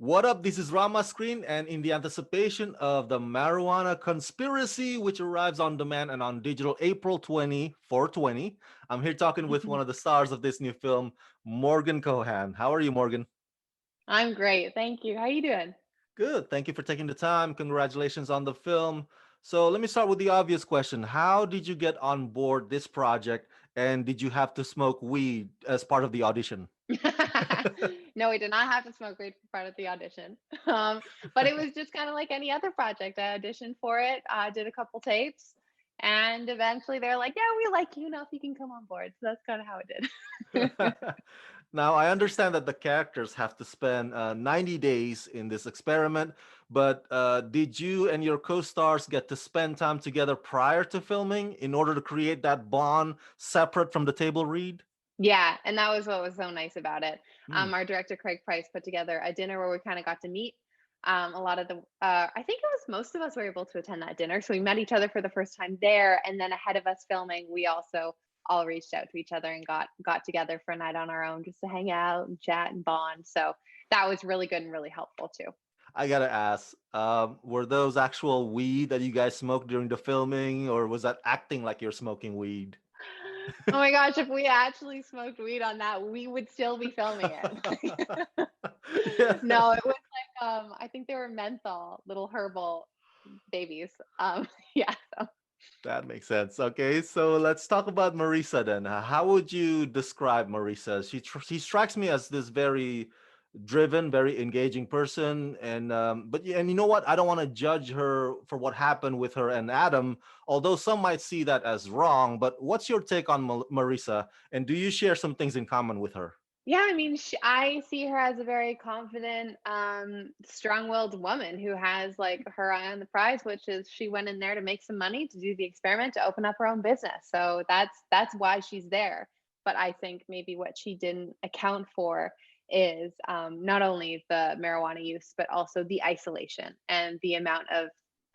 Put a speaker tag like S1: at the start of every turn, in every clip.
S1: What up? This is Rama Screen, and in the anticipation of the marijuana conspiracy, which arrives on demand and on digital April 4/20, I'm here talking with one of the stars of this new film, Morgan Kohan. How are you, Morgan?
S2: I'm great. Thank you. How you doing?
S1: Good. Thank you for taking the time. Congratulations on the film. So let me start with the obvious question. How did you get on board this project, and did you have to smoke weed as part of the audition?
S2: No, we did not have to smoke weed for part of the audition. But it was just kind of like any other project. I auditioned for it, did a couple tapes, and eventually they're like, "Yeah, we like you enough. You can come on board." So that's kind of how it did.
S1: Now, I understand that the characters have to spend 90 days in this experiment, but did you and your co stars get to spend time together prior to filming in order to create that bond separate from the table read?
S2: Yeah, and that was what was so nice about it.
S1: Hmm.
S2: Our director Craig Price put together a dinner where we kind of got to meet a lot of the. I think it was most of us were able to attend that dinner, so we met each other for the first time there. And then ahead of us filming, we also all reached out to each other and got together for a night on our own just to hang out and chat and bond. So that was really good and really helpful too.
S1: I gotta ask, were those actual weed that you guys smoked during the filming, or was that acting like you're smoking weed?
S2: Oh my gosh, if we actually smoked weed on that, we would still be filming it.
S1: Yeah.
S2: No, it was like I think they were menthol, little herbal babies. Yeah. So
S1: That makes sense. Okay, so let's talk about Marisa then. How would you describe Marisa? She strikes me as this very driven, very engaging person, and and you know what? I don't want to judge her for what happened with her and Adam, although some might see that as wrong. But what's your take on Marisa? And do you share some things in common with her?
S2: yeah, I mean, I see her as a very confident, strong-willed woman who has like her eye on the prize, which is she went in there to make some money, to do the experiment, to open up her own business. So that's why she's there. But I think maybe what she didn't account for is not only the marijuana use, but also the isolation and the amount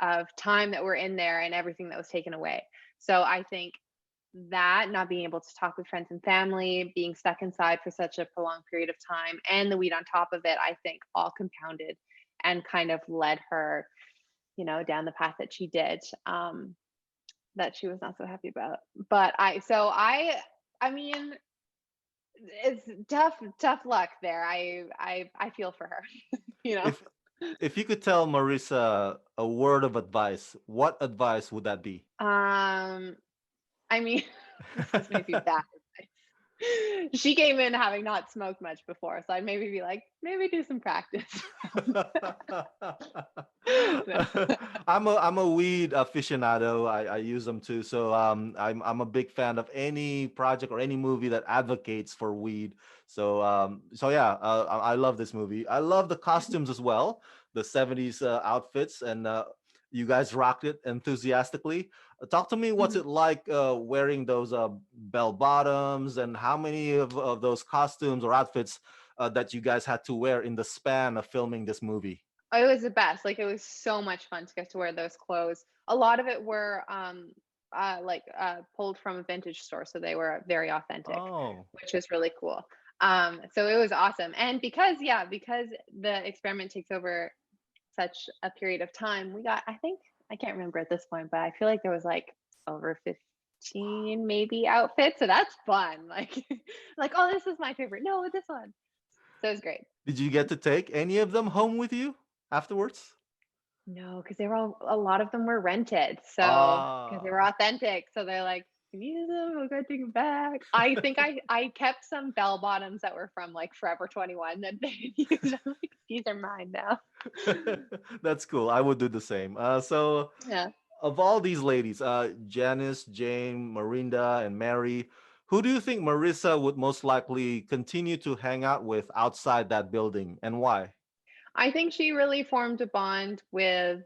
S2: of time that we're in there and everything that was taken away. So I think that not being able to talk with friends and family, being stuck inside for such a prolonged period of time, and the weed on top of it, I think all compounded and kind of led her, down the path that she did, that she was not so happy about. But I mean, it's tough luck there. I feel for her, you know.
S1: If if you could tell Marisa a word of advice, what advice would that be?
S2: Um, I mean, this may be bad. She came in having not smoked much before, so I'd maybe be like, maybe do some practice.
S1: I'm a weed aficionado. I use them too. So I'm a big fan of any project or any movie that advocates for weed. So yeah, I love this movie. I love the costumes as well, the 70s outfits, and you guys rocked it enthusiastically. Talk to me, what's it like wearing those bell bottoms, and how many of those costumes or outfits that you guys had to wear in the span of filming this movie?
S2: It was the best. Like it was so much fun to get to wear those clothes. A lot of it were pulled from a vintage store, so they were very authentic,
S1: Oh,
S2: which was really cool. So it was awesome. And because the experiment takes over such a period of time, we got, I think, I can't remember at this point, but I feel like there was like over 15 maybe outfits. So that's fun. Like like, oh, this is my favorite. No, this one. So it was great.
S1: did you get to take any of them home with you afterwards?
S2: No, because they were all a lot of them were rented, so because they
S1: Ah,
S2: were authentic, so they're like, "Can you use them? We gotta take them back." I think I kept some bell bottoms that were from, like, Forever 21 that they didn't use. I'm like, "These are mine now."
S1: that's cool. I would do the same. So,
S2: Yeah.
S1: of all these ladies, Janice, Jane, Marinda, and Mary, who do you think Marissa would most likely continue to hang out with outside that building, and why?
S2: I think she really formed a bond with,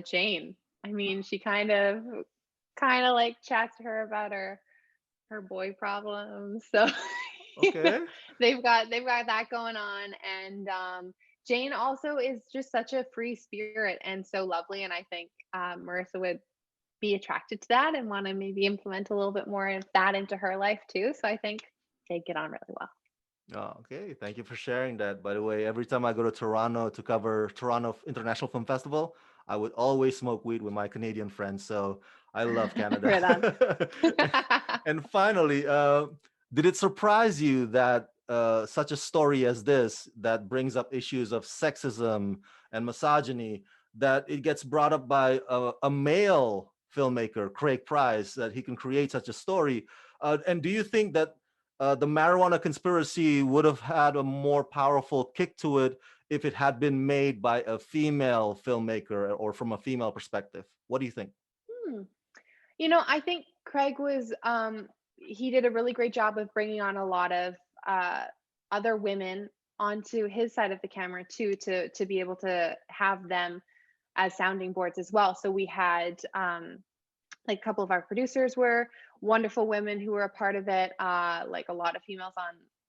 S2: Jane. I mean, she kinda, like, chats to her about her boy problems. So
S1: Okay.
S2: they've got that going on. And Jane also is just such a free spirit and so lovely. And I think Marissa would be attracted to that and want to maybe implement a little bit more of that into her life too. So I think they get on really well.
S1: Oh, okay. Thank you for sharing that. By the way, every time I go to Toronto to cover Toronto International Film Festival, I would always smoke weed with my Canadian friends. So I love Canada.
S2: Right on.
S1: And finally, did it surprise you that such a story as this, that brings up issues of sexism and misogyny, that it gets brought up by a male filmmaker, Craig Price, that he can create such a story? And do you think that the marijuana conspiracy would have had a more powerful kick to it if it had been made by a female filmmaker or from a female perspective? What do you think?
S2: Hmm. I think Craig was he did a really great job of bringing on a lot of uh other women onto his side of the camera too, to be able to have them as sounding boards as well. So we had like a couple of our producers were wonderful women who were a part of it, like a lot of females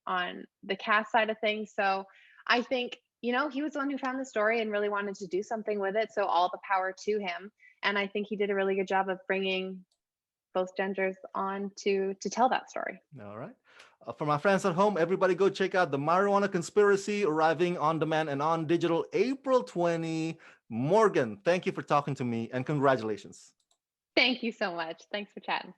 S2: on the cast side of things. So I think, he was the one who found the story and really wanted to do something with it, so all the power to him. And I think he did a really good job of bringing both genders on to tell that story.
S1: All right. For my friends at home, everybody go check out The Marijuana Conspiracy, arriving on demand and on digital April 20. Morgan, thank you for talking to me and congratulations.
S2: Thank you so much. Thanks for chatting.